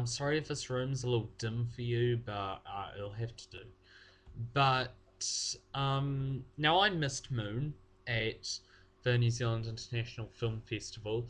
Sorry if this room's a little dim for you, but it'll have to do. But now I missed Moon at the New Zealand International Film Festival,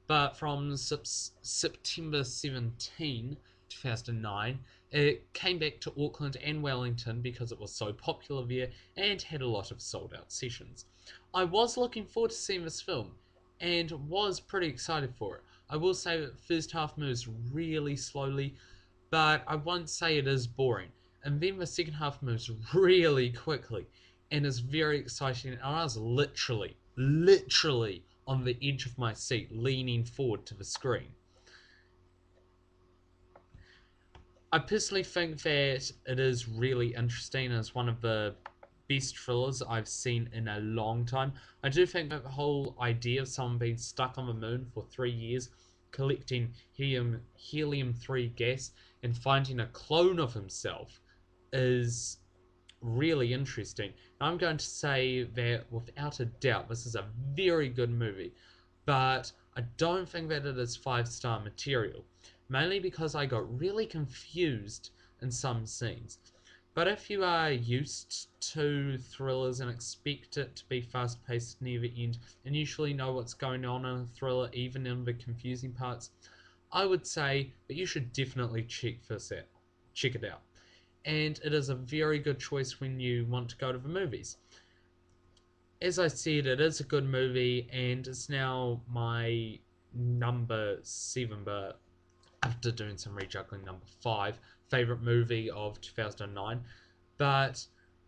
but from September 17, 2009, it came back to Auckland and Wellington because it was so popular there and had a lot of sold out sessions. I was looking forward to seeing this film and was pretty excited for it. I will say that the first half moves really slowly, but I won't say it is boring. And then the second half moves really quickly and is very exciting. And I was literally on the edge of my seat, leaning forward to the screen. I personally think that it is really interesting and it's one of the best thrillers I've seen in a long time. I do think that the whole idea of someone being stuck on the moon for 3 years, collecting helium 3 gas, and finding a clone of himself is really interesting. I'm going to say that without a doubt, this is a very good movie, but I don't think that it is 5-star material, mainly because I got really confused in some scenes. But if you are used to thrillers and expect it to be fast paced near the end, and usually know what's going on in a thriller, even in the confusing parts, I would say that you should definitely check it out. And it is a very good choice when you want to go to the movies. As I said, it is a good movie, and it's now my number 7, but after doing some rejuggling, number 5 favorite movie of 2009. But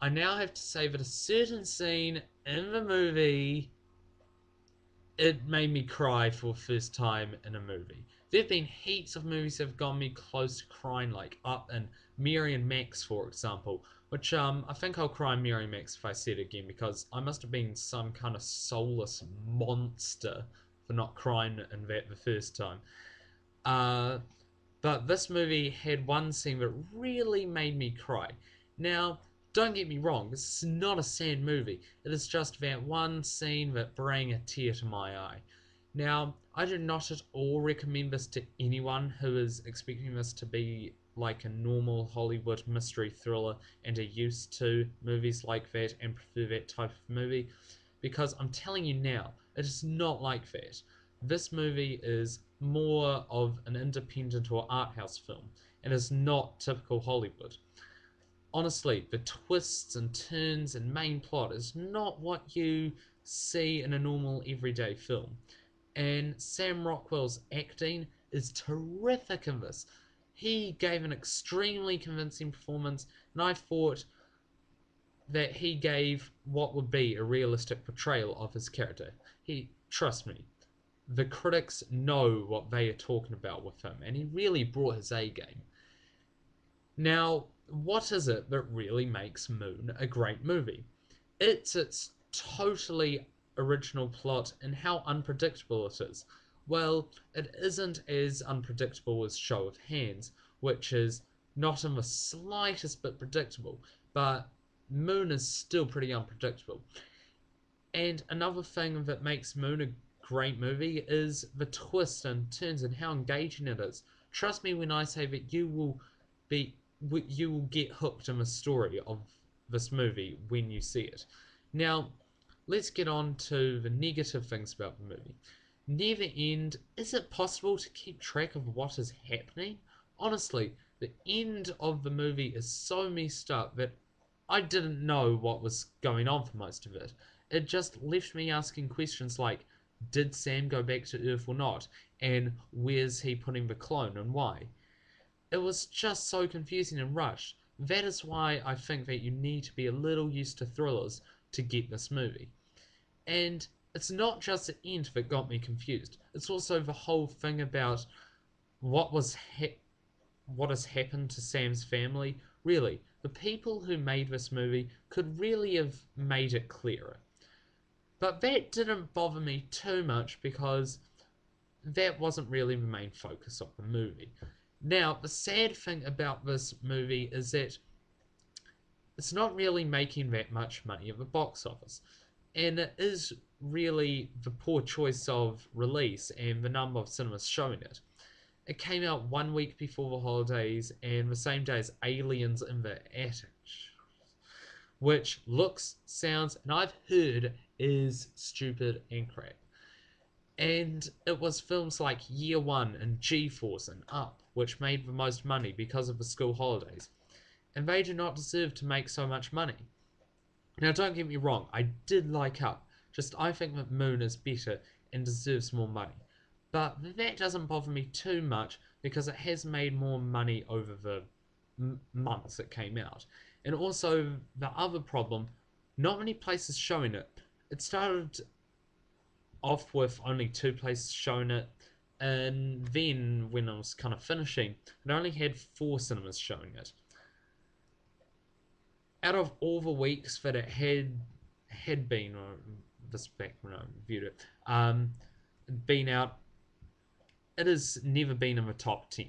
I now have to say that a certain scene in the movie, it made me cry for the first time in a movie. There have been heaps of movies that have gotten me close to crying, like Up and Mary and Max, for example. Which I think I'll cry Mary and Max if I see it again because I must have been some kind of soulless monster for not crying in that the first time. Uh, but this movie had one scene that really made me cry. Now, don't get me wrong, this is not a sad movie. It is just that one scene that brought a tear to my eye. Now, I do not at all recommend this to anyone who is expecting this to be like a normal Hollywood mystery thriller and are used to movies like that and prefer that type of movie, because I'm telling you now, it is not like that. This movie is more of an independent or art house film and is not typical Hollywood. Honestly, the twists and turns and main plot is not what you see in a normal everyday film. And Sam Rockwell's acting is terrific in this. He gave an extremely convincing performance, and I thought that he gave what would be a realistic portrayal of his character. Trust me, the critics know what they are talking about with him, and he really brought his A game. Now, what is it that really makes Moon a great movie? It's its totally original plot and how unpredictable it is. Well, it isn't as unpredictable as Show of Hands, which is not in the slightest bit predictable, but Moon is still pretty unpredictable. And another thing that makes Moon a great movie is the twists and turns and how engaging it is. Trust me when I say that be you will get hooked in the story of this movie when you see it. Now, let's get on to the negative things about the movie. Near the end, is it possible to keep track of what is happening? Honestly, the end of the movie is so messed up that I didn't know what was going on for most of it. It just left me asking questions like, did Sam go back to Earth or not? And where's he putting the clone and why? It was just so confusing and rushed. That is why I think that you need to be a little used to thrillers to get this movie. And it's not just the end that got me confused. It's also the whole thing about what was what has happened to Sam's family. Really, the people who made this movie could really have made it clearer. But that didn't bother me too much because that wasn't really the main focus of the movie. Now, the sad thing about this movie is that it's not really making that much money at the box office. And it is really the poor choice of release and the number of cinemas showing it. It came out 1 week before the holidays and the same day as Aliens in the Attic, which looks, sounds, and I've heard is stupid and crap. And it was films like Year One and G-Force and Up, which made the most money because of the school holidays. And they do not deserve to make so much money. Now, don't get me wrong, I did like Up. Just I think that Moon is better and deserves more money. But that doesn't bother me too much because it has made more money over the months it came out. And also, the other problem, not many places showing it. It started off with only two places showing it, and then when I was kind of finishing, it only had four cinemas showing it. Out of all the weeks that it had been, or this back when I viewed it, been out, it has never been in the top 10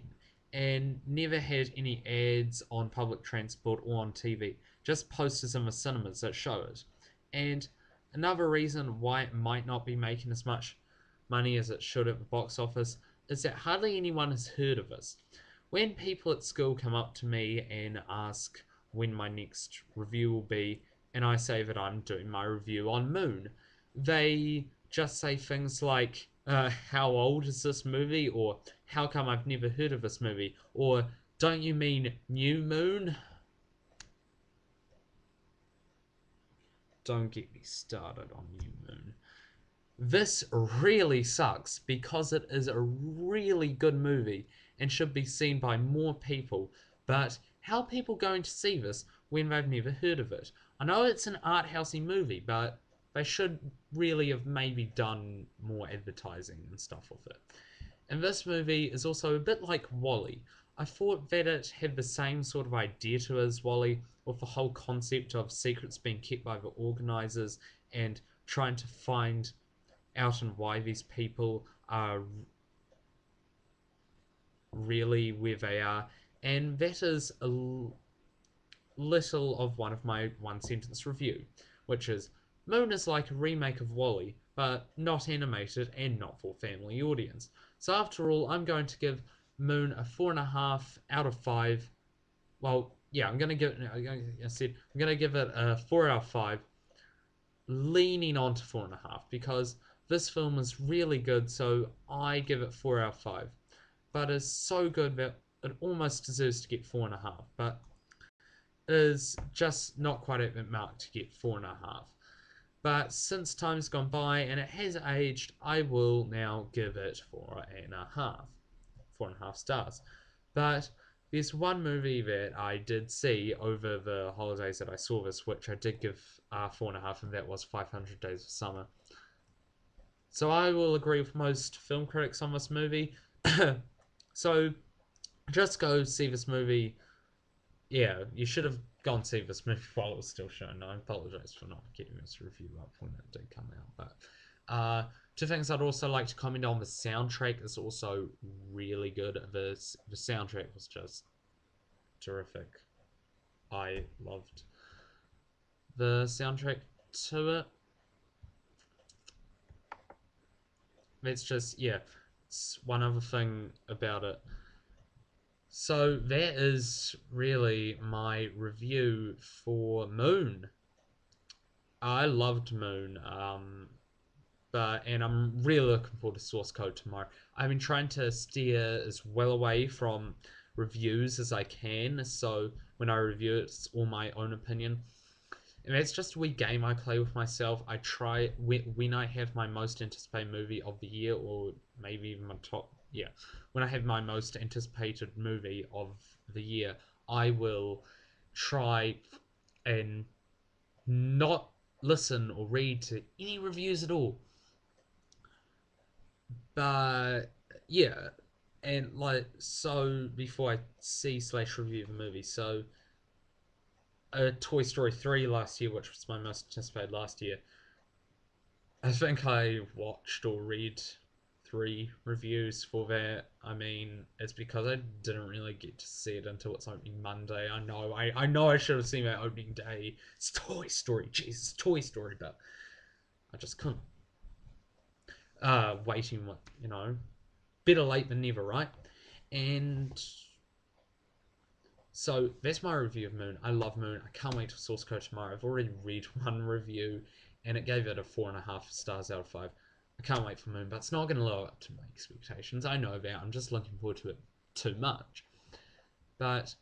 and never had any ads on public transport or on TV, just posters in the cinemas that show it. And another reason why it might not be making as much money as it should at the box office is that hardly anyone has heard of us. When people at school come up to me and ask when my next review will be, and I say that I'm doing my review on Moon, they just say things like, how old is this movie? Or how come I've never heard of this movie? Or don't you mean New Moon? Don't get me started on New Moon. This really sucks because it is a really good movie and should be seen by more people. But how are people going to see this when they've never heard of it? I know it's an art housey movie, but they should really have maybe done more advertising and stuff with it. And this movie is also a bit like Wally. I thought that it had the same sort of idea to it as Wally, with the whole concept of secrets being kept by the organisers and trying to find out and why these people are really where they are. And that is a little of one of my one sentence review, which is Moon is like a remake of Wally, but not animated and not for family audience. So after all, I'm going to give Moon a 4.5 out of 5. Well, yeah, I'm gonna give it. I said I'm gonna give it a 4 out of 5, leaning on to 4.5 because this film is really good. So I give it 4 out of 5, but it's so good that it almost deserves to get 4.5. But it is just not quite at that mark to get 4.5. But since time's gone by and it has aged, I will now give it 4.5. 4.5 stars. But there's one movie that I did see over the holidays that I saw this, which I did give 4.5, and that was 500 Days of Summer. So I will agree with most film critics on this movie. So just go see this movie. Yeah, you should have gone see this movie while it was still shown. I apologize for not getting this review up when it did come out. Two things I'd also like to comment on: the soundtrack is also really good. The soundtrack was just terrific. I loved the soundtrack to it. It's just, yeah, it's one other thing about it. So that is really my review for Moon. I loved Moon. And I'm really looking forward to Source Code tomorrow. I've been trying to steer as well away from reviews as I can, so when I review it, it's all my own opinion. And that's just a wee game I play with myself. I try when I have my most anticipated movie of the year, or maybe even my top. Yeah, when I have my most anticipated movie of the year, I will try and not listen or read to any reviews at all. But yeah, and like so before I see slash review the movie, so Toy Story 3 last year, which was my most anticipated last year, I think I watched or read 3 reviews for that. I mean, it's because I didn't really get to see it until its opening Monday. I know I should have seen that opening day. It's Toy Story, Jesus, Toy Story, but I just couldn't. Waiting, what, better late than never, right? And so that's my review of Moon. I love Moon. I can't wait to source code tomorrow. I've already read one review and it gave it a 4.5 stars out of 5. I can't wait for Moon, but it's not going to live up to my expectations. I know that. I'm just looking forward to it too much. But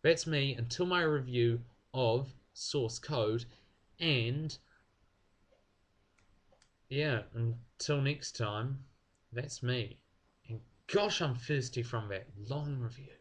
that's me until my review of source code. And yeah, until next time, that's me. And gosh, I'm thirsty from that long review.